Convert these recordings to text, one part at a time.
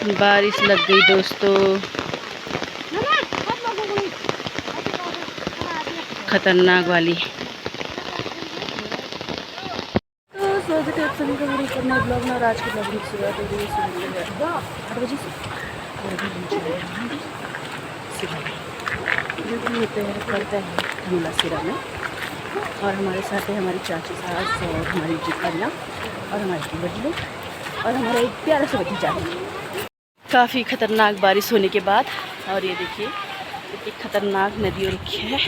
बारिश लग गई दोस्तों, खतरनाक वाली। तो स्वागत है आप सभी का मेरे एक नए ब्लॉग में। और आज के ब्लॉग में शुरुआत हो गई सुबह 8 बजे से। और अभी हम चले हैं मंदिर जो कि होते हैं पड़ता है धनुला सिरा में। और हमारे साथ है हमारी चाची सास और हमारी जितनियाँ और हमारे बड़ी लोग और हमारा एक प्यारा सा भतीजा है। काफ़ी ख़तरनाक बारिश होने के बाद, और ये देखिए एक ख़तरनाक नदी हो रखी है,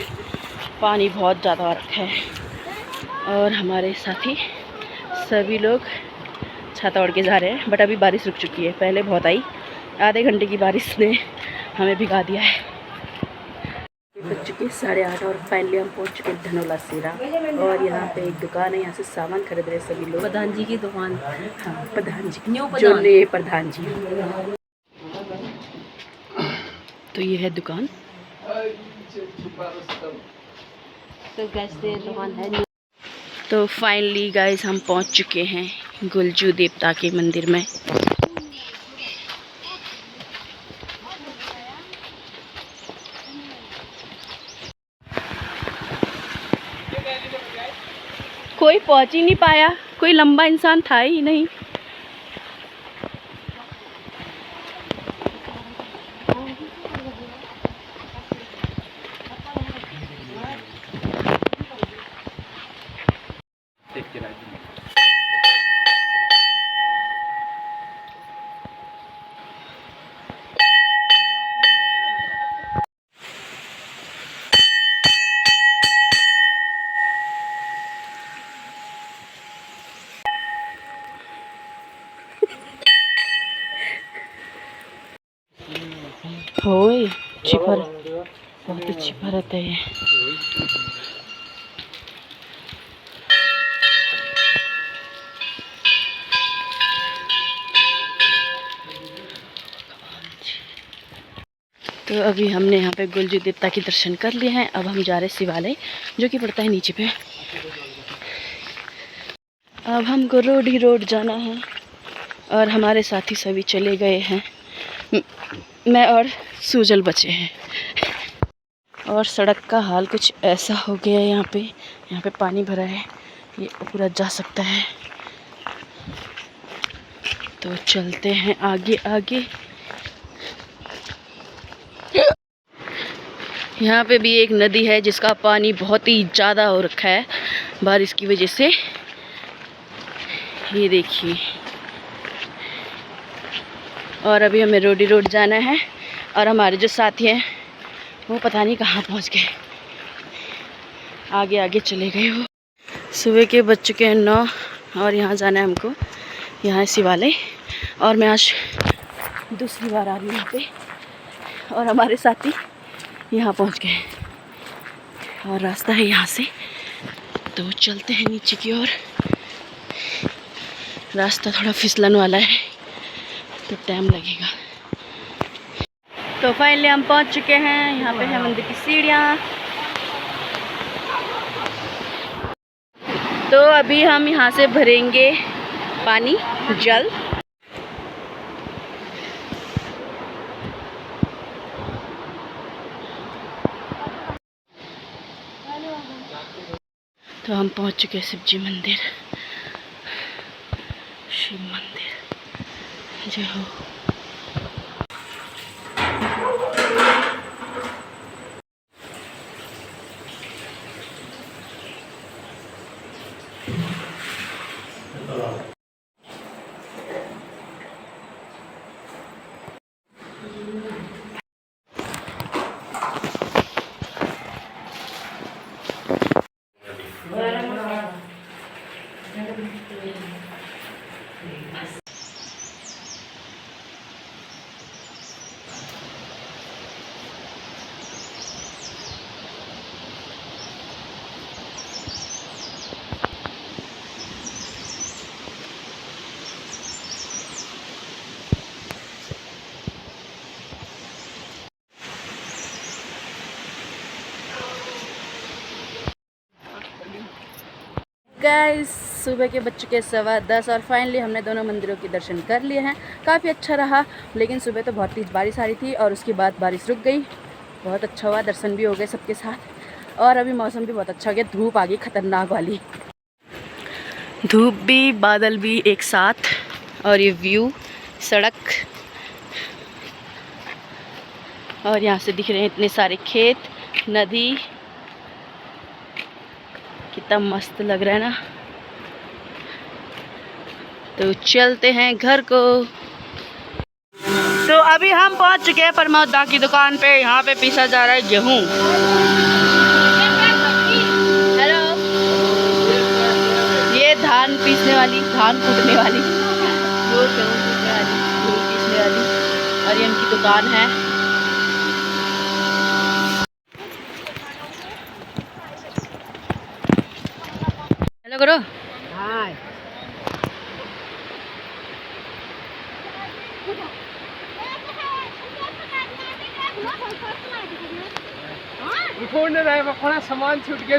पानी बहुत ज़्यादा रखा है। और हमारे साथी सभी लोग छाता ओढ़ के जा रहे हैं, बट अभी बारिश रुक चुकी है। पहले बहुत आई, आधे घंटे की बारिश ने हमें भिगा दिया है। बज चुके 8:30 और फाइनली हम पहुंच चुके धनोला सीरा। और यहाँ पे एक दुकान है, यहाँ से सामान खरीद रहे सभी लोग। प्रधान जी की दुकान। हाँ, प्रधान जी, जो नए प्रधान जी। तो ये है दुकान। तो कैसे दुकान है। तो फाइनली गाइस हम पहुंच चुके हैं गुलजू देवता के मंदिर में। कोई पहुंच ही नहीं पाया, कोई लंबा इंसान था ही नहीं। होए छिपर, बहुत अच्छी भरत है ये। तो अभी हमने यहाँ पे गुलजू देवता के दर्शन कर लिए हैं। अब हम जा रहे शिवालय जो कि पड़ता है नीचे पे। अब हमको रोड ही रोड जाना है और हमारे साथी सभी चले गए हैं, मैं और सूजल बचे हैं। और सड़क का हाल कुछ ऐसा हो गया है, यहाँ पे पानी भरा है, ये पूरा जा सकता है। तो चलते हैं आगे आगे। यहाँ पे भी एक नदी है जिसका पानी बहुत ही ज़्यादा हो रखा है बारिश की वजह से। ये देखिए, और अभी हमें रोडी रोड जाना है और हमारे जो साथी हैं वो पता नहीं कहाँ पहुँच गए, आगे आगे चले गए हो। सुबह के बज चुके हैं 9 और यहाँ जाना है हमको, यहाँ है शिवालय। और मैं आज दूसरी बार आ रही हूँ यहाँ पे, और हमारे साथी यहाँ पहुँच गए और रास्ता है यहाँ से। तो चलते हैं नीचे की ओर। रास्ता थोड़ा फिसलन वाला है तो टाइम लगेगा। तो फाइनली हम पहुँच चुके हैं, यहाँ पे है मंदिर की सीढ़ियाँ। तो अभी हम यहाँ से भरेंगे पानी, जल। तो हम पहुँच चुके हैं शिवजी मंदिर, शिव मंदिर। जय हो। गाइस सुबह के बज चुके 10:15 और फाइनली हमने दोनों मंदिरों के दर्शन कर लिए हैं। काफ़ी अच्छा रहा, लेकिन सुबह तो बहुत तेज़ बारिश आ रही थी और उसके बाद बारिश रुक गई। बहुत अच्छा हुआ, दर्शन भी हो गए सबके साथ और अभी मौसम भी बहुत अच्छा हो गया। धूप आ गई खतरनाक वाली, धूप भी बादल भी एक साथ, और ये व्यू सड़क, और यहाँ से दिख रहे हैं इतने सारे खेत, नदी, कितना मस्त लग रहा है ना। तो चलते हैं घर को। तो अभी हम पहुंच चुके हैं प्रमोद दा की दुकान पे। यहाँ पे पीसा जा रहा है गेहूँ। हेलो, ये धान पीसने वाली, धान कूटने वाली, वो गेहूँ कूटने वाली, गेहूँ पीसने वाली, और ये इनकी दुकान है। हेलो करो। हाय। सामान छूट गया।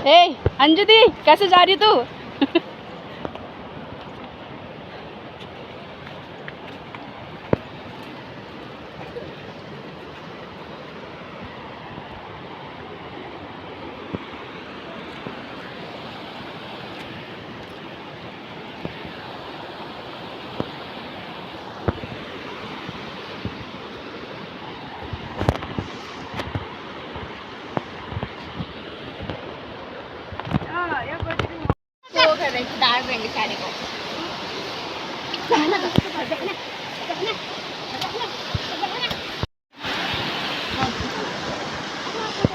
ए अंजू दी, कैसे जा रही तू?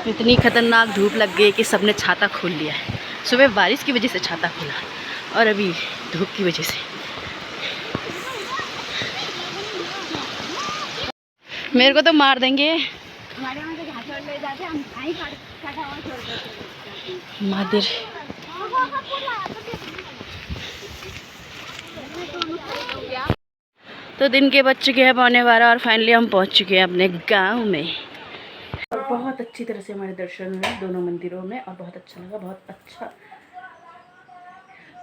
इतनी खतरनाक धूप लग गई कि सबने छाता खोल लिया है। सुबह बारिश की वजह से छाता खोला और अभी धूप की वजह से। मेरे को तो मार देंगे। मादिर तो दिन के बज चुके हैं 11:15 और फाइनली हम पहुंच चुके हैं अपने गांव में। और बहुत अच्छी तरह से हमारे दर्शन हुए दोनों मंदिरों में और बहुत अच्छा लगा, बहुत अच्छा,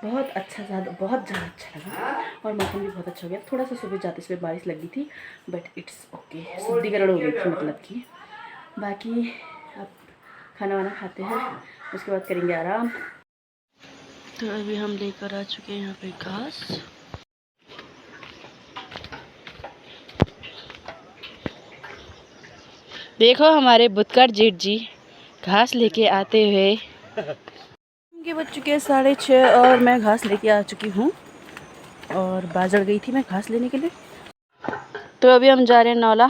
बहुत ज़्यादा अच्छा लगा। और मौसम भी बहुत अच्छा हो गया। थोड़ा सा सुबह जाते सुबह बारिश लगी थी, बट इट्स ओके, शुद्धिकरण हो गई थी मतलब कि। बाकी अब खाना वाना खाते हैं, उसके बाद करेंगे आराम। तो अभी हम लेकर आ चुके हैं यहाँ पे घास। देखो हमारे बुतकर जेठ जी घास लेके आते हुए। के बज चुके हैं 6:30 और मैं घास लेके आ चुकी हूँ और बाजार गई थी मैं घास लेने के लिए। तो अभी हम जा रहे हैं नौला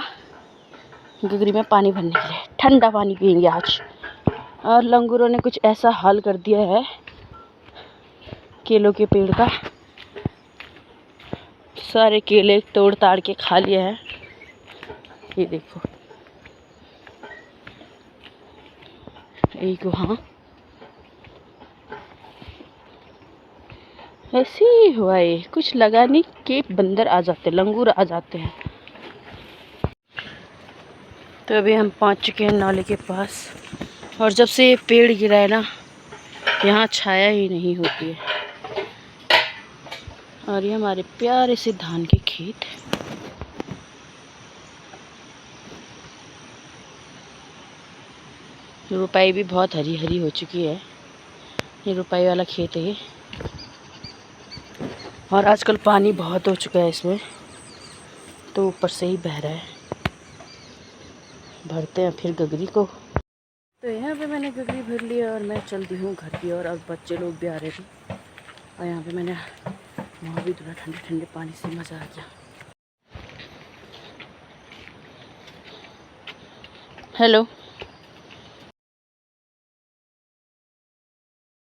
गुगरी में पानी भरने के लिए। ठंडा पानी पियेंगे आज। और लंगूरों ने कुछ ऐसा हाल कर दिया है केलों के पेड़ का, सारे केले तोड़ ताड़ के खा लिए हैं। ये देखो, एक वहाँ ऐसे ही हुआ है, कुछ लगा नहीं कि बंदर आ जाते, लंगूर आ जाते हैं। तो अभी हम पहुंच चुके हैं नाले के पास और जब से ये पेड़ गिरा है ना, यहाँ छाया ही नहीं होती है। और ये हमारे प्यारे से धान के खेत। रुपाई भी बहुत हरी हरी हो चुकी है। ये रुपाई वाला खेत है और आजकल पानी बहुत हो चुका है इसमें, तो ऊपर से ही बह रहा है। भरते हैं फिर गगरी को। तो यहाँ पे मैंने गगरी भर ली और मैं चलती हूँ घर की ओर। और बच्चे लोग भी आ रहे थे और यहाँ पे मैंने वहाँ भी थोड़ा ठंडे ठंडे पानी से मज़ा आ गया। हेलो।